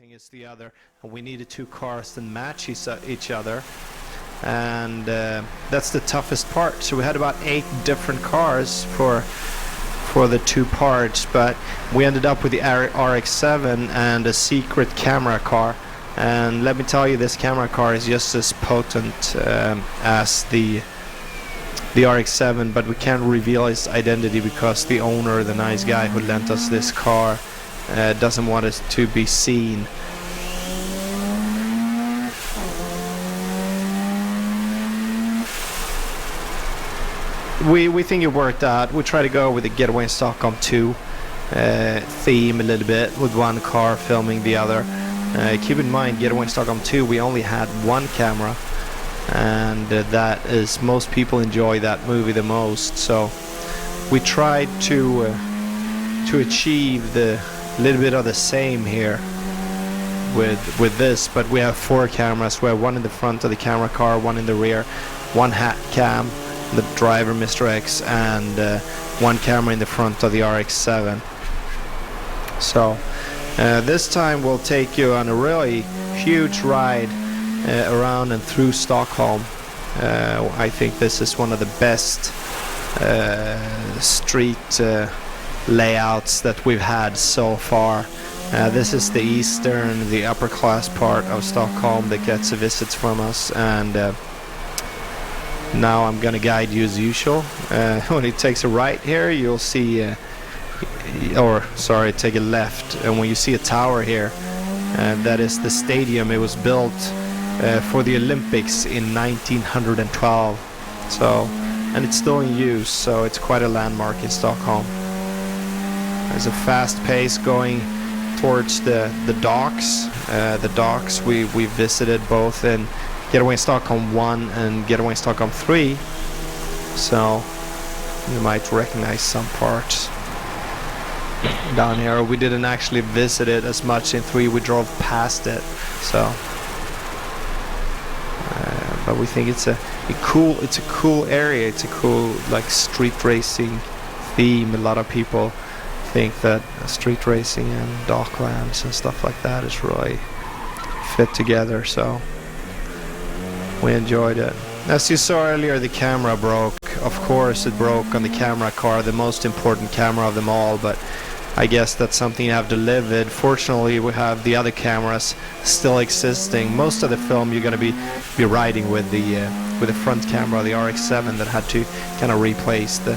thing is the other, and we needed two cars that match each other, and that's the toughest part. So we had about 8 different cars for the two parts, but we ended up with the RX-7 and a secret camera car. And let me tell you, this camera car is just as potent as the RX-7, but we can't reveal his identity because the owner, the nice guy who lent us this car, doesn't want it to be seen. We think it worked out. We try to go with the Getaway in Stockholm 2 theme a little bit, with one car filming the other. Keep in mind, Getaway in Stockholm 2, we only had one camera, and that is, most people enjoy that movie the most. So we tried to achieve the little bit of the same here with this, but we have 4 cameras. We have one in the front of the camera car, one in the rear, one hat cam, the driver Mr.A, and one camera in the front of the RX-7. So this time we'll take you on a really huge ride around and through Stockholm. I think this is one of the best street layouts that we've had so far. This is the eastern, the upper class part of Stockholm that gets visits from us, and now I'm gonna guide you as usual. When it takes a right here, you'll see take a left, and when you see a tower here, that is the stadium. It was built for the Olympics in 1912, so, and it's still in use, so it's quite a landmark in Stockholm. There's a fast pace going towards the docks. The docks we visited both in Getaway in Stockholm 1 and Getaway in Stockholm 3, so you might recognize some parts down here. We didn't actually visit it as much in 3, we drove past it, so but we think it's a cool area. It's a cool, like, street racing theme. A lot of people think that street racing and docklands and stuff like that is really fit together, so we enjoyed it. As you saw earlier, the camera broke. Of course it broke on the camera car, the most important camera of them all, but I guess that's something you have to live with. Fortunately, we have the other cameras still existing. Most of the film you're going to be riding with the front camera, the RX-7, that had to kind of replace the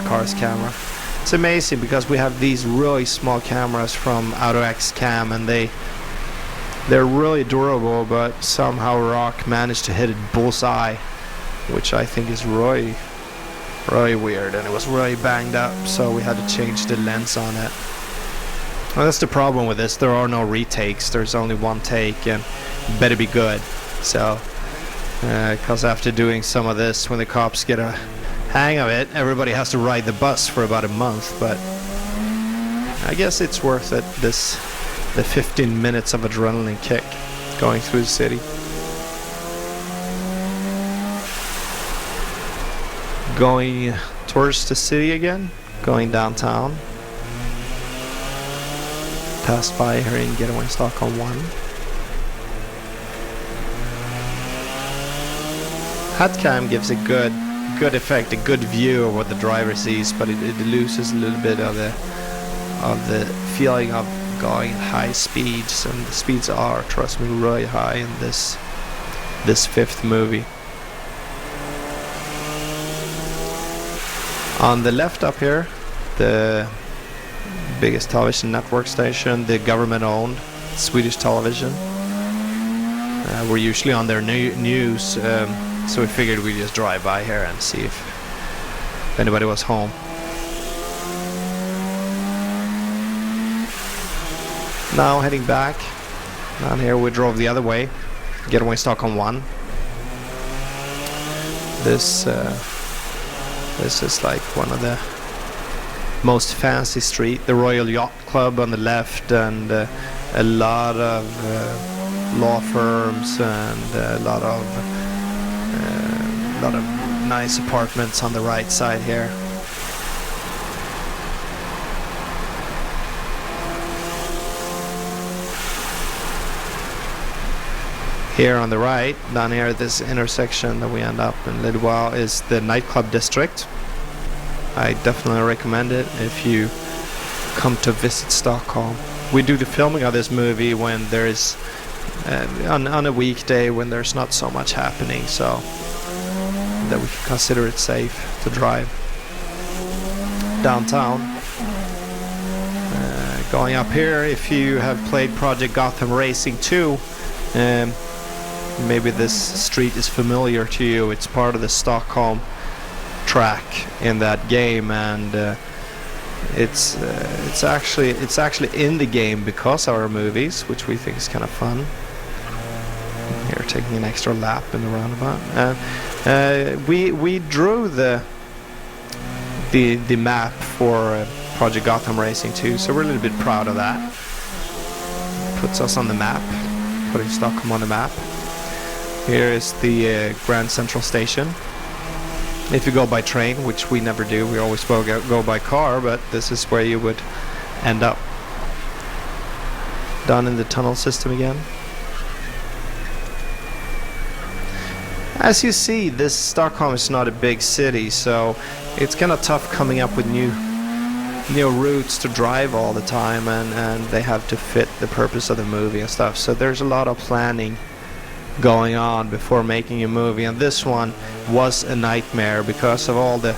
car's camera. It's amazing because we have these really small cameras from AutoX Cam, and they're really durable, but somehow Rock managed to hit it bullseye, which I think is really weird, and it was really banged up, so we had to change the lens on it. Well, that's the problem with this. There are no retakes. There's only one take, and it better be good. So because after doing some of this, when the cops get a hang of it, everybody has to ride the bus for about a month, but I guess it's worth it, the 15 minutes of adrenaline kick going through the city. Going towards the city again, going downtown. Passed by here in Getaway in Stockholm 1. Hatcam gives a good effect, a good view of what the driver sees, but it loses a little bit of the feeling of going at high speeds, and the speeds are, trust me, really high in this 5th movie. On the left up here, the biggest television network station, the government-owned Swedish television. We're usually on their news, so we figured we'd just drive by here and see if anybody was home. Now heading back. Down here we drove the other way, Getaway in Stockholm 1. This is like one of the most fancy street, the Royal Yacht Club on the left, and a lot of law firms, and a lot of nice apartments on the right side here. Here on the right, down here at this intersection that we end up in a little while, is the nightclub district. I definitely recommend it if you come to visit Stockholm. We do the filming of this movie when there's on a weekday when there's not so much happening, so that we can consider it safe to drive downtown. Going up here, if you have played Project Gotham Racing 2, maybe this street is familiar to you. It's part of the Stockholm track in that game, and it's actually in the game because of our movies, which we think is kind of fun. Here, taking an extra lap in the roundabout. We drew the map for Project Gotham Racing 2, so we're a little bit proud of that. Puts us on the map, putting Stockholm on the map. Here is the Grand Central Station. If you go by train, which we never do, we always go by car, but this is where you would end up. Down in the tunnel system again. As you see, this Stockholm is not a big city, so it's kind of tough coming up with new routes to drive all the time, and they have to fit the purpose of the movie and stuff. So there's a lot of planning going on before making a movie, and this one was a nightmare because of all the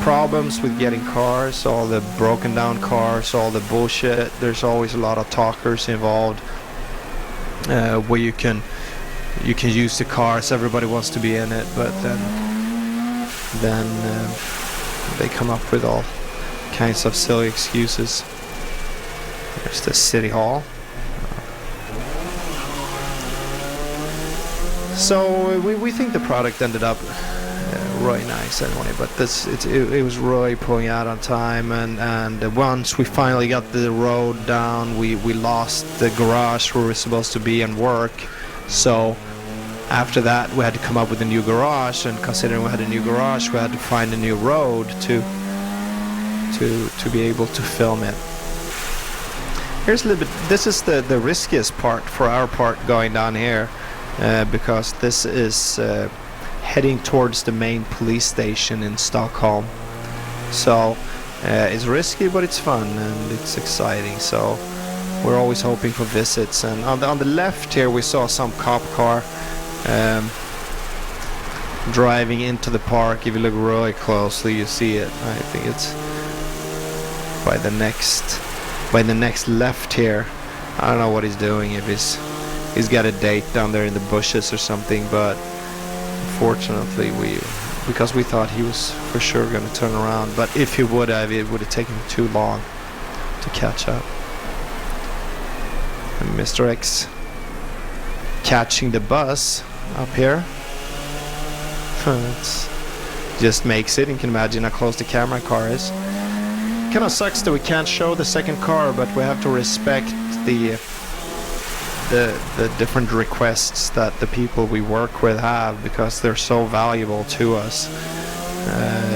problems with getting cars, all the broken down cars, all the bullshit. There's always a lot of talkers involved, where you can use the cars, everybody wants to be in it, but then they come up with all kinds of silly excuses. There's the city hall. So we think the product ended up really nice anyway, but it was really pulling out on time, and once we finally got the road down, we lost the garage where we were supposed to be and work. So after that we had to come up with a new garage, and considering we had a new garage, we had to find a new road to be able to film it. Here's a little bit, this is the riskiest part for our part going down here, because this is heading towards the main police station in Stockholm. So it's risky, but it's fun and it's exciting, so we're always hoping for visits. And on the left here we saw some cop car driving into the park. If you look really closely you see it. I think it's by the next left here. I don't know what he's doing, if he's got a date down there in the bushes or something, but unfortunately because we thought he was for sure going to turn around, but if he would have, it would have taken too long to catch up. And Mr. X catching the bus up here. It just makes it. You can imagine how close the camera car is. Kind of sucks that we can't show the second car, but we have to respect the different requests that the people we work with have, because they're so valuable to us,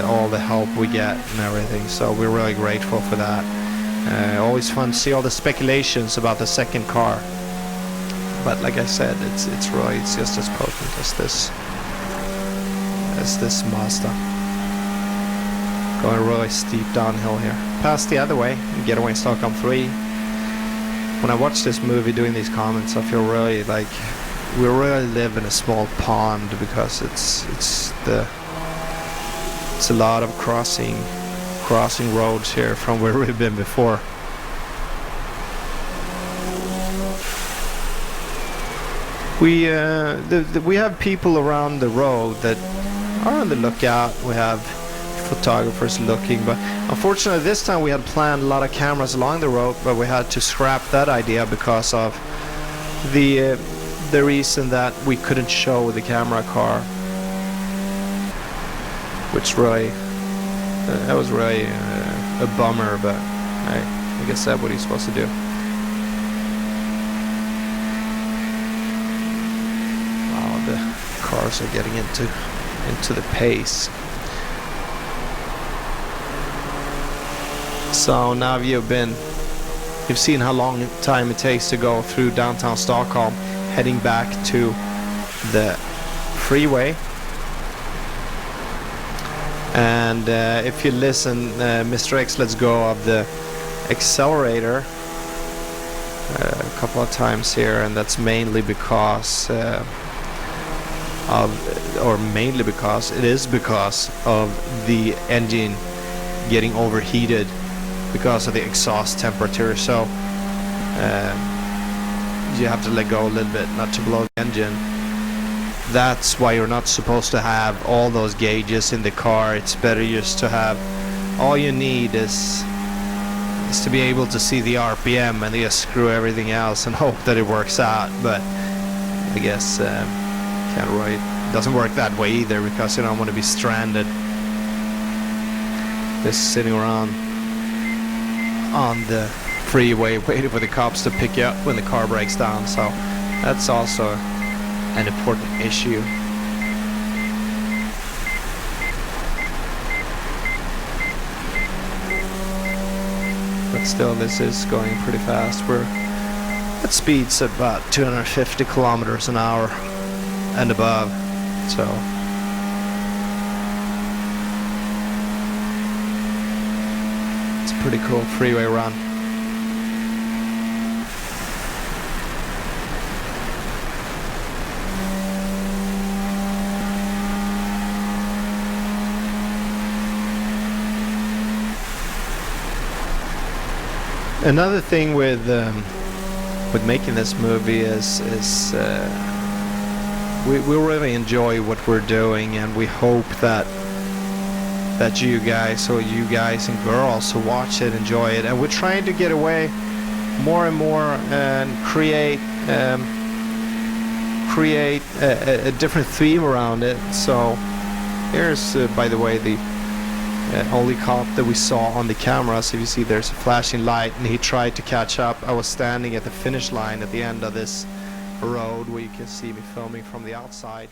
all the help we get and everything, so we're really grateful for that. Always fun to see all the speculations about the second car, but like I said, it's just as potent as this Mazda. Going really steep downhill here. Past the other way, Getaway in Stockholm5. When I watch this movie doing these comments, I feel really like we really live in a small pond, because it's a lot of crossing roads here from where we've been before. We have people around the road that are on the lookout. We have photographers looking, but unfortunately this time we had planned a lot of cameras along the road, but we had to scrap that idea because of the reason that we couldn't show the camera car, which really that was really a bummer, but I guess that's what he's supposed to do. Wow, the cars are getting into the pace. So now you've seen how long time it takes to go through downtown Stockholm. heading back to the freeway. And if you listen, Mr. X lets go of the accelerator a couple of times here, and that's mainly because it is because of the engine getting overheated because of the exhaust temperature. So you have to let go a little bit not to blow the engine. That's why you're not supposed to have all those gauges in the car. It's better just to have, all you need is to be able to see the RPM and just screw everything else and hope that it works out. But I guess can't really, doesn't work that way either, because you don't want to be stranded just sitting around on the freeway waiting for the cops to pick you up when the car breaks down. So that's also an important issue. But still, this is going pretty fast. We're at speeds of about 250 kilometers an hour and above. So it's a pretty cool freeway run. Another thing with making this movie is we really enjoy what we're doing, and we hope that you guys, or you guys and girls who watch it, enjoy it. And we're trying to get away more and more and create a different theme around it. So here's by the way, the only cop that we saw on the camera. So if you see, there's a flashing light, and he tried to catch up. I was standing at the finish line at the end of this road where you can see me filming from the outside.